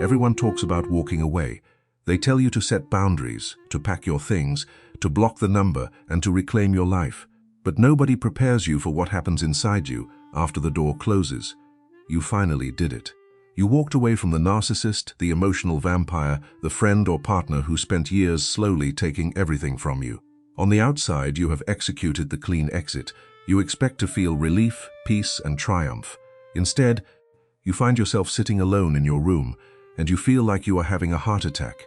Everyone talks about walking away. They tell you to set boundaries, to pack your things, to block the number, and to reclaim your life. But nobody prepares you for what happens inside you after the door closes. You finally did it. You walked away from the narcissist, the emotional vampire, the friend or partner who spent years slowly taking everything from you. On the outside, you have executed the clean exit. You expect to feel relief, peace, and triumph. Instead, you find yourself sitting alone in your room, and you feel like you are having a heart attack.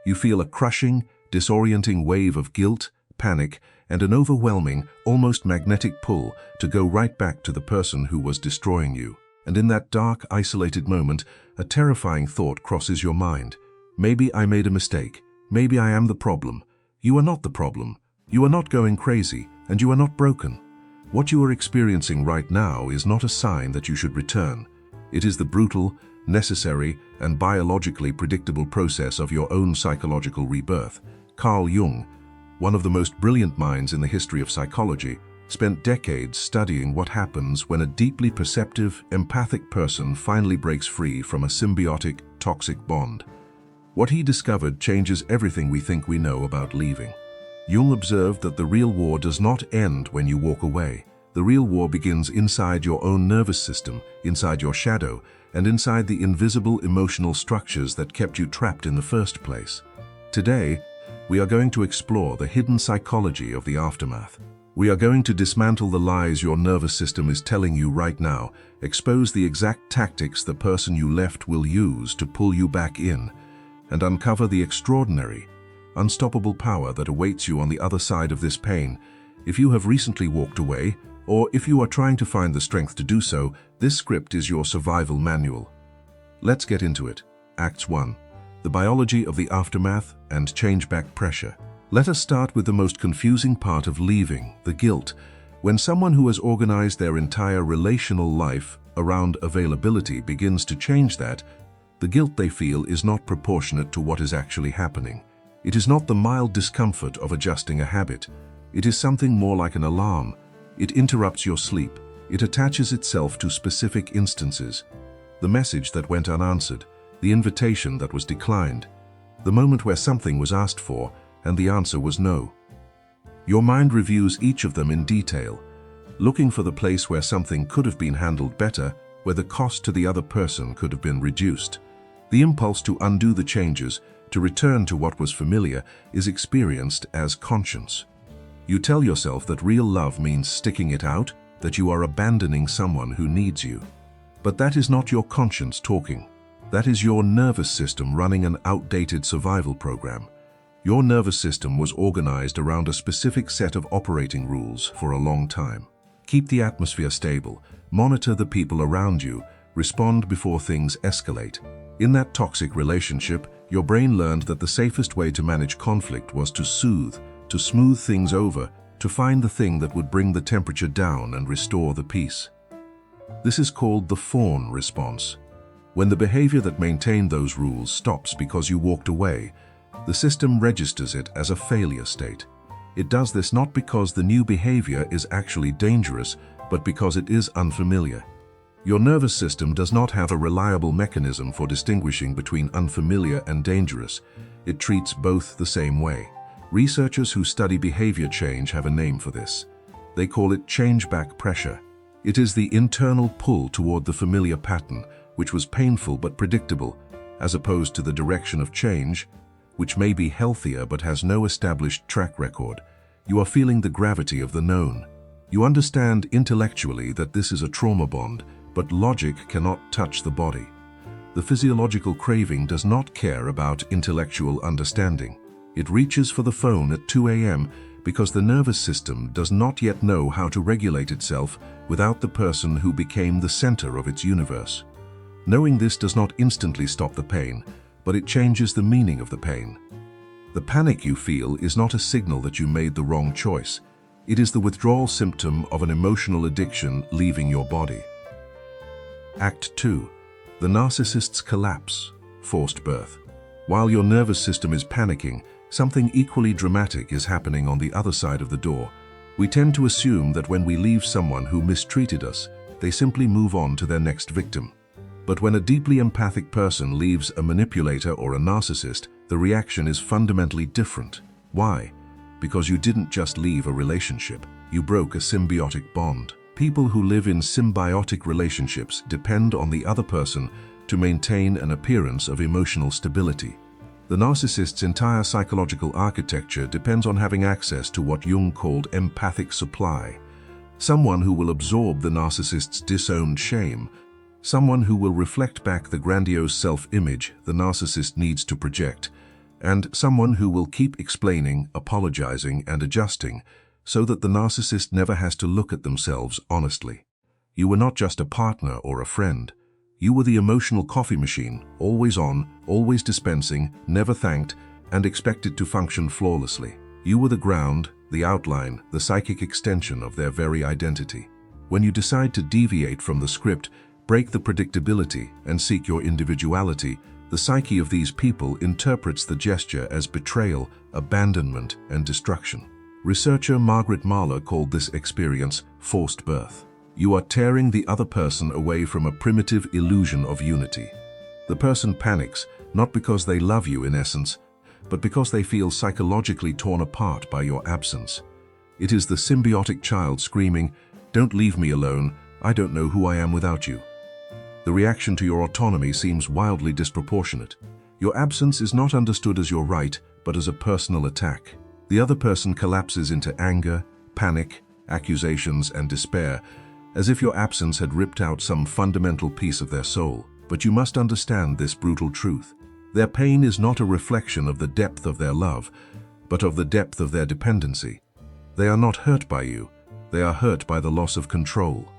You feel a crushing, disorienting wave of guilt, panic, and an overwhelming, almost magnetic pull to go right back to the person who was destroying you. And in that dark, isolated moment, a terrifying thought crosses your mind. Maybe I made a mistake. Maybe I am the problem. You are not the problem. You are not going crazy, and you are not broken. What you are experiencing right now is not a sign that you should return. It is the brutal, necessary, and biologically predictable process of your own psychological rebirth. Carl Jung, one of the most brilliant minds in the history of psychology, spent decades studying what happens when a deeply perceptive, empathic person finally breaks free from a symbiotic, toxic bond. What he discovered changes everything we think we know about leaving. Jung observed that the real war does not end when you walk away. The real war begins inside your own nervous system, inside your shadow, and inside the invisible emotional structures that kept you trapped in the first place. Today, we are going to explore the hidden psychology of the aftermath. We are going to dismantle the lies your nervous system is telling you right now, expose the exact tactics the person you left will use to pull you back in, and uncover the extraordinary, unstoppable power that awaits you on the other side of this pain. If you have recently walked away, or if you are trying to find the strength to do so, this script is your survival manual. Let's get into it. Acts 1. The biology of the aftermath and change-back pressure. Let us start with the most confusing part of leaving, the guilt. When someone who has organized their entire relational life around availability begins to change that, the guilt they feel is not proportionate to what is actually happening. It is not the mild discomfort of adjusting a habit. It is something more like an alarm. It interrupts your sleep. It attaches itself to specific instances. The message that went unanswered, the invitation that was declined, the moment where something was asked for and the answer was no. Your mind reviews each of them in detail, looking for the place where something could have been handled better, where the cost to the other person could have been reduced. The impulse to undo the changes, to return to what was familiar, is experienced as conscience. You tell yourself that real love means sticking it out, that you are abandoning someone who needs you. But that is not your conscience talking. That is your nervous system running an outdated survival program. Your nervous system was organized around a specific set of operating rules for a long time. Keep the atmosphere stable, monitor the people around you, respond before things escalate. In that toxic relationship, your brain learned that the safest way to manage conflict was to soothe, to smooth things over, to find the thing that would bring the temperature down and restore the peace. This is called the fawn response. When the behavior that maintained those rules stops because you walked away, the system registers it as a failure state. It does this not because the new behavior is actually dangerous, but because it is unfamiliar. Your nervous system does not have a reliable mechanism for distinguishing between unfamiliar and dangerous. It treats both the same way. Researchers who study behavior change have a name for this. They call it change-back pressure. It is the internal pull toward the familiar pattern, which was painful but predictable, as opposed to the direction of change, which may be healthier but has no established track record. You are feeling the gravity of the known. You understand intellectually that this is a trauma bond, but logic cannot touch the body. The physiological craving does not care about intellectual understanding. It reaches for the phone at 2 a.m. because the nervous system does not yet know how to regulate itself without the person who became the center of its universe. Knowing this does not instantly stop the pain, but it changes the meaning of the pain. The panic you feel is not a signal that you made the wrong choice. It is the withdrawal symptom of an emotional addiction leaving your body. Act 2. The narcissist's collapse, forced birth. While your nervous system is panicking, something equally dramatic is happening on the other side of the door. We tend to assume that when we leave someone who mistreated us, they simply move on to their next victim. But when a deeply empathic person leaves a manipulator or a narcissist, the reaction is fundamentally different. Why? Because you didn't just leave a relationship, you broke a symbiotic bond. People who live in symbiotic relationships depend on the other person to maintain an appearance of emotional stability. The narcissist's entire psychological architecture depends on having access to what Jung called empathic supply. Someone who will absorb the narcissist's disowned shame, someone who will reflect back the grandiose self-image the narcissist needs to project, and someone who will keep explaining, apologizing, and adjusting so that the narcissist never has to look at themselves honestly. You were not just a partner or a friend. You were the emotional coffee machine, always on, always dispensing, never thanked, and expected to function flawlessly. You were the ground, the outline, the psychic extension of their very identity. When you decide to deviate from the script, break the predictability, and seek your individuality, the psyche of these people interprets the gesture as betrayal, abandonment, and destruction. Researcher Margaret Mahler called this experience forced birth. You are tearing the other person away from a primitive illusion of unity. The person panics, not because they love you in essence, but because they feel psychologically torn apart by your absence. It is the symbiotic child screaming, "Don't leave me alone, I don't know who I am without you." The reaction to your autonomy seems wildly disproportionate. Your absence is not understood as your right, but as a personal attack. The other person collapses into anger, panic, accusations, and despair, as if your absence had ripped out some fundamental piece of their soul. But you must understand this brutal truth. Their pain is not a reflection of the depth of their love, but of the depth of their dependency. They are not hurt by you. They are hurt by the loss of control.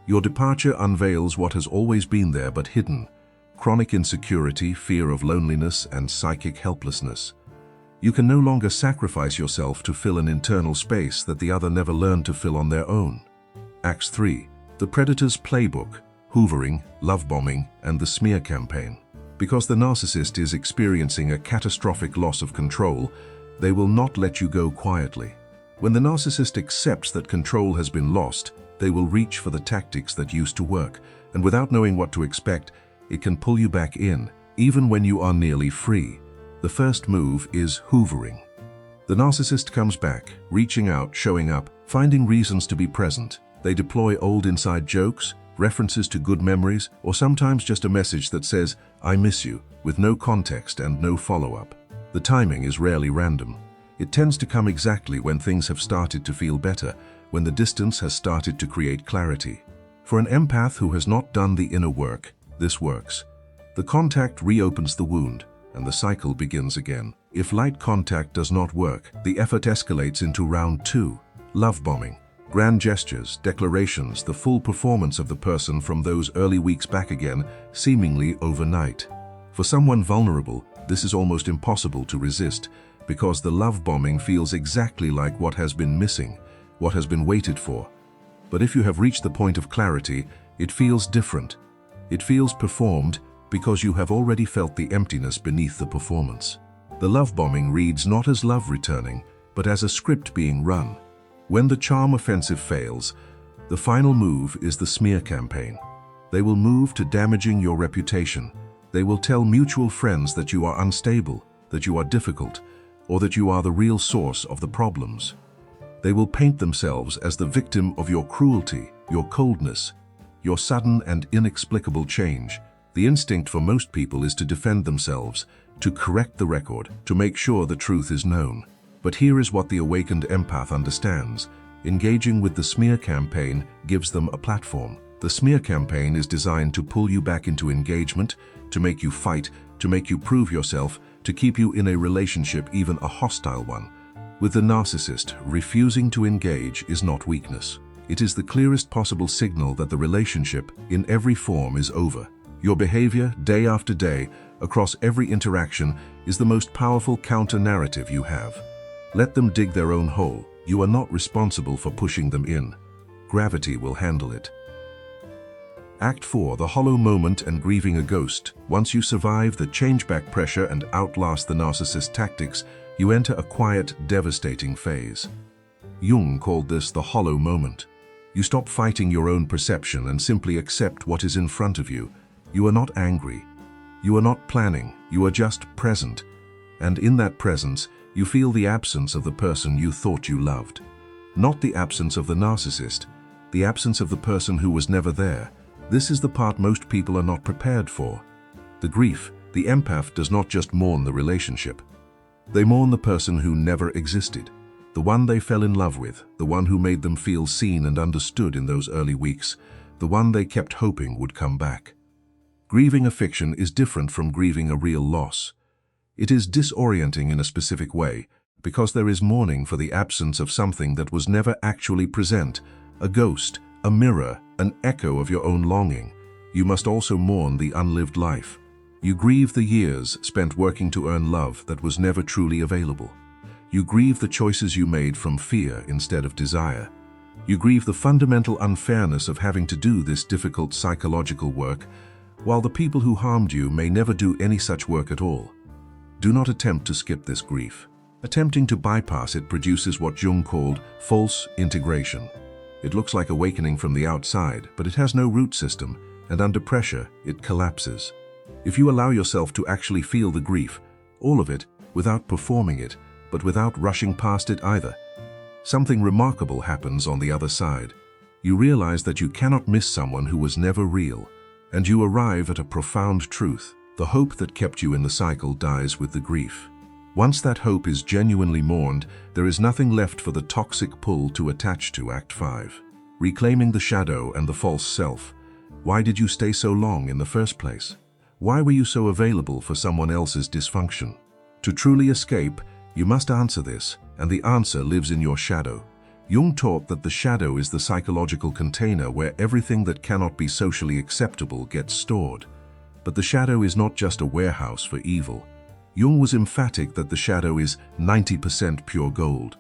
Your departure unveils what has always been there but hidden: chronic insecurity, fear of loneliness, and psychic helplessness. You can no longer sacrifice yourself to fill an internal space that the other never learned to fill on their own. Acts 3. The Predator's Playbook: Hoovering, Love Bombing, and the Smear Campaign. Because the narcissist is experiencing a catastrophic loss of control, they will not let you go quietly. When the narcissist accepts that control has been lost, they will reach for the tactics that used to work, and without knowing what to expect, it can pull you back in, even when you are nearly free. The first move is hoovering. The narcissist comes back, reaching out, showing up, finding reasons to be present. They deploy old inside jokes, references to good memories, or sometimes just a message that says, "I miss you," with no context and no follow-up. The timing is rarely random. It tends to come exactly when things have started to feel better, when the distance has started to create clarity. For an empath who has not done the inner work, this works. The contact reopens the wound, and the cycle begins again. If light contact does not work, the effort escalates into round 2, love bombing. Grand gestures, declarations, the full performance of the person from those early weeks back again, seemingly overnight. For someone vulnerable, this is almost impossible to resist, because the love bombing feels exactly like what has been missing, what has been waited for. But if you have reached the point of clarity, it feels different. It feels performed because you have already felt the emptiness beneath the performance. The love bombing reads not as love returning, but as a script being run. When the charm offensive fails, the final move is the smear campaign. They will move to damaging your reputation. They will tell mutual friends that you are unstable, that you are difficult, or that you are the real source of the problems. They will paint themselves as the victim of your cruelty, your coldness, your sudden and inexplicable change. The instinct for most people is to defend themselves, to correct the record, to make sure the truth is known. But here is what the awakened empath understands. Engaging with the smear campaign gives them a platform. The smear campaign is designed to pull you back into engagement, to make you fight, to make you prove yourself, to keep you in a relationship, even a hostile one. With the narcissist, refusing to engage is not weakness. It is the clearest possible signal that the relationship, in every form, is over. Your behavior, day after day, across every interaction, is the most powerful counter-narrative you have. Let them dig their own hole. You are not responsible for pushing them in. Gravity will handle it. Act 4, the hollow moment and grieving a ghost. Once you survive the changeback pressure and outlast the narcissist tactics, you enter a quiet, devastating phase. Jung called this the hollow moment. You stop fighting your own perception and simply accept what is in front of you. You are not angry. You are not planning. You are just present. And in that presence, you feel the absence of the person you thought you loved. Not the absence of the narcissist, the absence of the person who was never there. This is the part most people are not prepared for. The grief, the empath does not just mourn the relationship. They mourn the person who never existed, the one they fell in love with, the one who made them feel seen and understood in those early weeks, the one they kept hoping would come back. Grieving a fiction is different from grieving a real loss. It is disorienting in a specific way, because there is mourning for the absence of something that was never actually present, a ghost, a mirror, an echo of your own longing. You must also mourn the unlived life. You grieve the years spent working to earn love that was never truly available. You grieve the choices you made from fear instead of desire. You grieve the fundamental unfairness of having to do this difficult psychological work, while the people who harmed you may never do any such work at all. Do not attempt to skip this grief. Attempting to bypass it produces what Jung called false integration. It looks like awakening from the outside, but it has no root system, and under pressure, it collapses. If you allow yourself to actually feel the grief, all of it, without performing it, but without rushing past it either, something remarkable happens on the other side. You realize that you cannot miss someone who was never real, and you arrive at a profound truth. The hope that kept you in the cycle dies with the grief. Once that hope is genuinely mourned, there is nothing left for the toxic pull to attach to. Act 5. Reclaiming the shadow and the false self. Why did you stay so long in the first place? Why were you so available for someone else's dysfunction? To truly escape, you must answer this, and the answer lives in your shadow. Jung taught that the shadow is the psychological container where everything that cannot be socially acceptable gets stored. But the shadow is not just a warehouse for evil. Jung was emphatic that the shadow is 90% pure gold.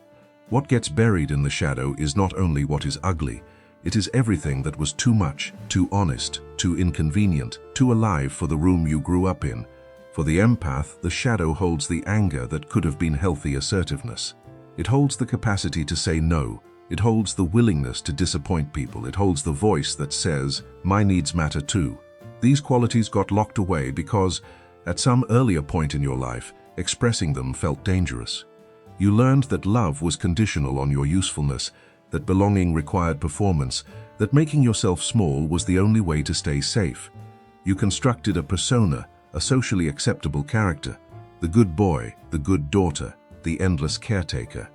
What gets buried in the shadow is not only what is ugly, it is everything that was too much, too honest, too inconvenient, too alive for the room you grew up in. For the empath, the shadow holds the anger that could have been healthy assertiveness. It holds the capacity to say no. It holds the willingness to disappoint people. It holds the voice that says, "My needs matter too." These qualities got locked away because, at some earlier point in your life, expressing them felt dangerous. You learned that love was conditional on your usefulness, that belonging required performance, that making yourself small was the only way to stay safe. You constructed a persona, a socially acceptable character, the good boy, the good daughter, the endless caretaker.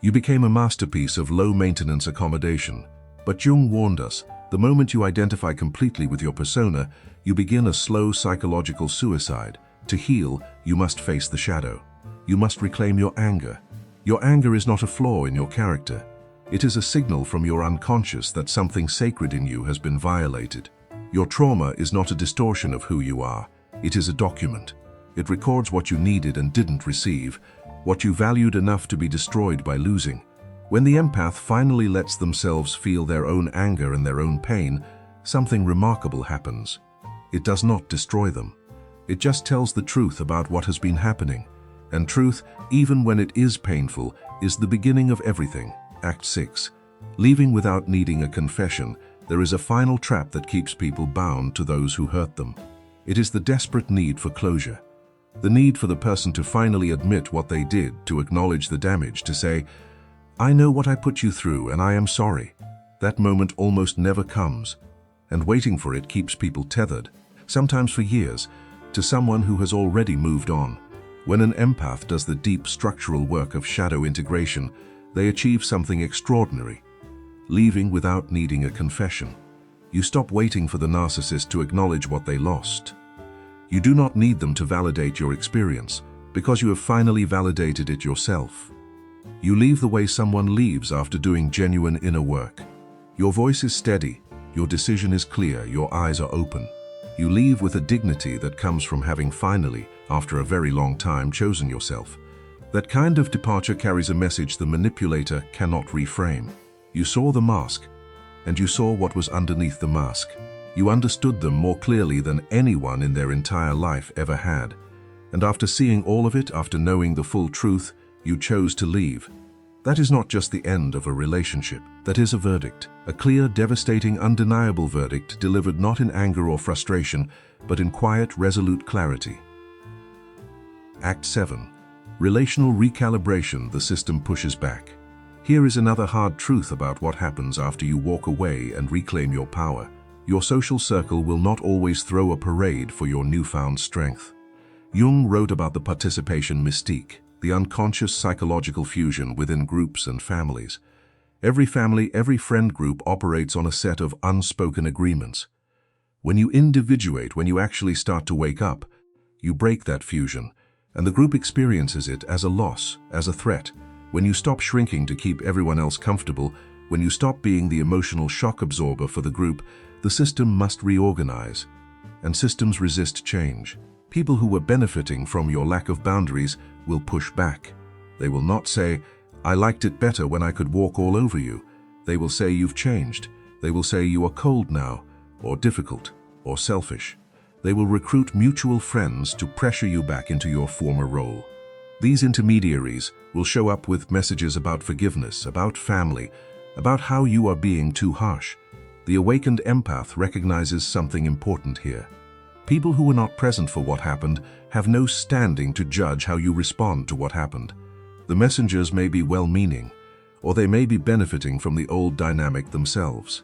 You became a masterpiece of low-maintenance accommodation. But Jung warned us, the moment you identify completely with your persona, you begin a slow psychological suicide. To heal, you must face the shadow. You must reclaim your anger. Your anger is not a flaw in your character. It is a signal from your unconscious that something sacred in you has been violated. Your trauma is not a distortion of who you are. It is a document. It records what you needed and didn't receive, what you valued enough to be destroyed by losing. When the empath finally lets themselves feel their own anger and their own pain, something remarkable happens. It does not destroy them. It just tells the truth about what has been happening. And truth, even when it is painful, is the beginning of everything. Act 6. Leaving without needing a confession, there is a final trap that keeps people bound to those who hurt them. It is the desperate need for closure. The need for the person to finally admit what they did, to acknowledge the damage, to say, "I know what I put you through and I am sorry." That moment almost never comes, and waiting for it keeps people tethered, sometimes for years, to someone who has already moved on. When an empath does the deep structural work of shadow integration, they achieve something extraordinary. Leaving without needing a confession. You stop waiting for the narcissist to acknowledge what they lost. You do not need them to validate your experience, because you have finally validated it yourself. You leave the way someone leaves after doing genuine inner work. Your voice is steady, your decision is clear, your eyes are open. You leave with a dignity that comes from having finally, after a very long time, chosen yourself. That kind of departure carries a message the manipulator cannot reframe. You saw the mask, and you saw what was underneath the mask. You understood them more clearly than anyone in their entire life ever had. And after seeing all of it, after knowing the full truth, you chose to leave. That is not just the end of a relationship. That is a verdict, a clear, devastating, undeniable verdict delivered not in anger or frustration, but in quiet, resolute clarity. Act 7. Relational recalibration. The system pushes back. Here is another hard truth about what happens after you walk away and reclaim your power. Your social circle will not always throw a parade for your newfound strength. Jung wrote about the participation mystique, the unconscious psychological fusion within groups and families. Every family, every friend group operates on a set of unspoken agreements. When you individuate, when you actually start to wake up, you break that fusion, and the group experiences it as a loss, as a threat. When you stop shrinking to keep everyone else comfortable, when you stop being the emotional shock absorber for the group, the system must reorganize. And systems resist change. People who were benefiting from your lack of boundaries will push back. They will not say, "I liked it better when I could walk all over you." They will say you've changed. They will say you are cold now, or difficult, or selfish. They will recruit mutual friends to pressure you back into your former role. These intermediaries will show up with messages about forgiveness, about family, about how you are being too harsh. The awakened empath recognizes something important here. People who were not present for what happened have no standing to judge how you respond to what happened. The messengers may be well-meaning, or they may be benefiting from the old dynamic themselves.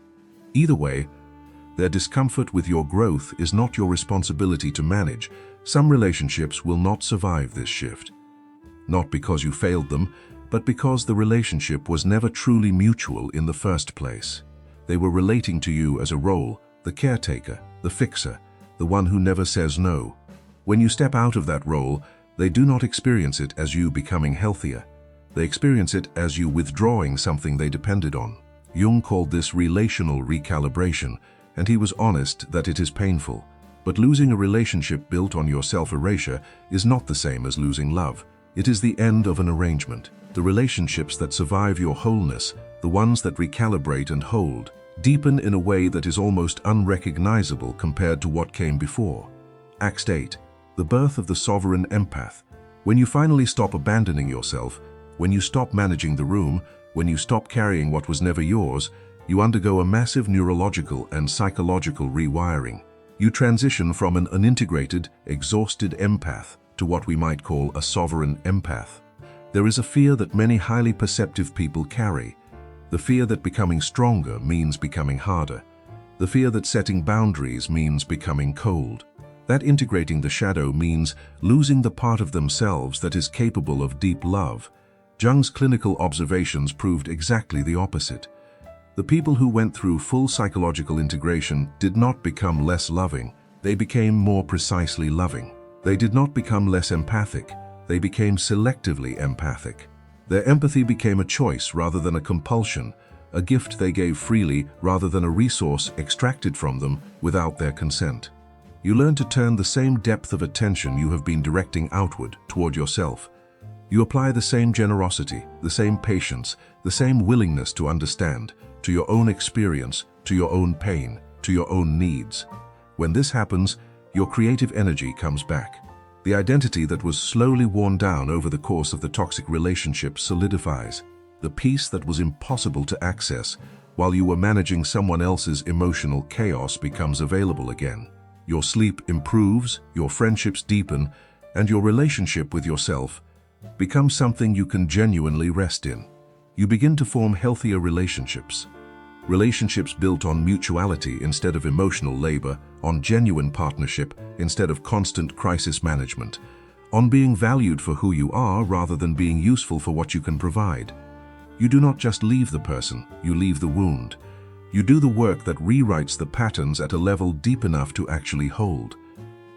Either way, their discomfort with your growth is not your responsibility to manage. Some relationships will not survive this shift. Not because you failed them, but because the relationship was never truly mutual in the first place. They were relating to you as a role, the caretaker, the fixer, the one who never says no. When you step out of that role, they do not experience it as you becoming healthier. They experience it as you withdrawing something they depended on. Jung called this relational recalibration, and he was honest that it is painful. But losing a relationship built on your self-erasure is not the same as losing love. It is the end of an arrangement. The relationships that survive your wholeness, the ones that recalibrate and hold, deepen in a way that is almost unrecognizable compared to what came before. Act 8. The birth of the sovereign empath. When you finally stop abandoning yourself, when you stop managing the room, when you stop carrying what was never yours, you undergo a massive neurological and psychological rewiring. You transition from an unintegrated, exhausted empath to what we might call a sovereign empath. There is a fear that many highly perceptive people carry. The fear that becoming stronger means becoming harder. The fear that setting boundaries means becoming cold. That integrating the shadow means losing the part of themselves that is capable of deep love. Jung's clinical observations proved exactly the opposite. The people who went through full psychological integration did not become less loving. They became more precisely loving. They did not become less empathic. They became selectively empathic. Their empathy became a choice rather than a compulsion, a gift they gave freely rather than a resource extracted from them without their consent. You learn to turn the same depth of attention you have been directing outward toward yourself. You apply the same generosity, the same patience, the same willingness to understand, to your own experience, to your own pain, to your own needs. When this happens, your creative energy comes back. The identity that was slowly worn down over the course of the toxic relationship solidifies. The peace that was impossible to access while you were managing someone else's emotional chaos becomes available again. Your sleep improves, your friendships deepen, and your relationship with yourself becomes something you can genuinely rest in. You begin to form healthier relationships. Relationships built on mutuality instead of emotional labor, on genuine partnership instead of constant crisis management, on being valued for who you are rather than being useful for what you can provide. You do not just leave the person, you leave the wound. You do the work that rewrites the patterns at a level deep enough to actually hold.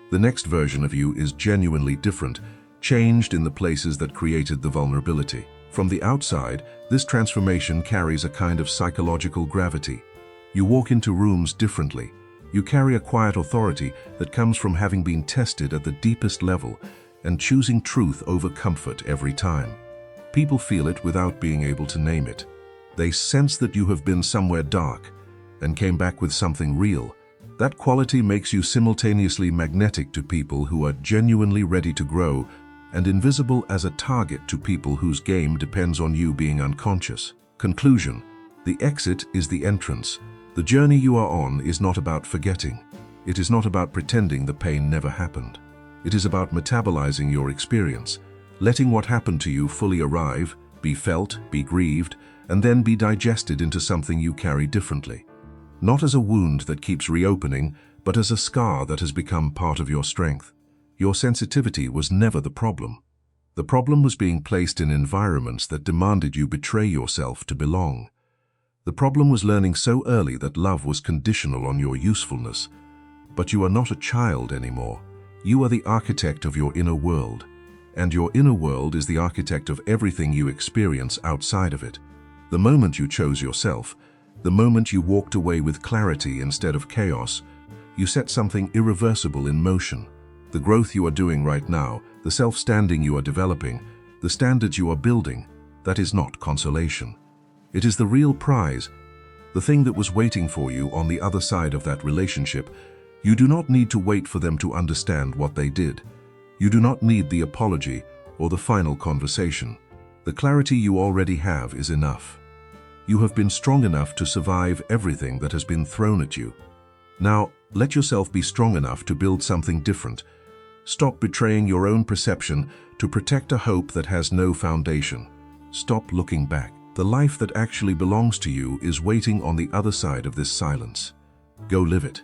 The next version of you is genuinely different, changed in the places that created the vulnerability. From the outside, this transformation carries a kind of psychological gravity. You walk into rooms differently. You carry a quiet authority that comes from having been tested at the deepest level and choosing truth over comfort every time. People feel it without being able to name it. They sense that you have been somewhere dark and came back with something real. That quality makes you simultaneously magnetic to people who are genuinely ready to grow and invisible as a target to people whose game depends on you being unconscious. Conclusion: the exit is the entrance. The journey you are on is not about forgetting. It is not about pretending the pain never happened. It is about metabolizing your experience, letting what happened to you fully arrive, be felt, be grieved, and then be digested into something you carry differently. Not as a wound that keeps reopening, but as a scar that has become part of your strength. Your sensitivity was never the problem. The problem was being placed in environments that demanded you betray yourself to belong. The problem was learning so early that love was conditional on your usefulness. But you are not a child anymore. You are the architect of your inner world, and your inner world is the architect of everything you experience outside of it. The moment you chose yourself, the moment you walked away with clarity instead of chaos, you set something irreversible in motion. The growth you are doing right now, the self-standing you are developing, the standards you are building, that is not consolation. It is the real prize, the thing that was waiting for you on the other side of that relationship. You do not need to wait for them to understand what they did. You do not need the apology or the final conversation. The clarity you already have is enough. You have been strong enough to survive everything that has been thrown at you. Now, let yourself be strong enough to build something different. Stop betraying your own perception to protect a hope that has no foundation. Stop looking back. The life that actually belongs to you is waiting on the other side of this silence. Go live it.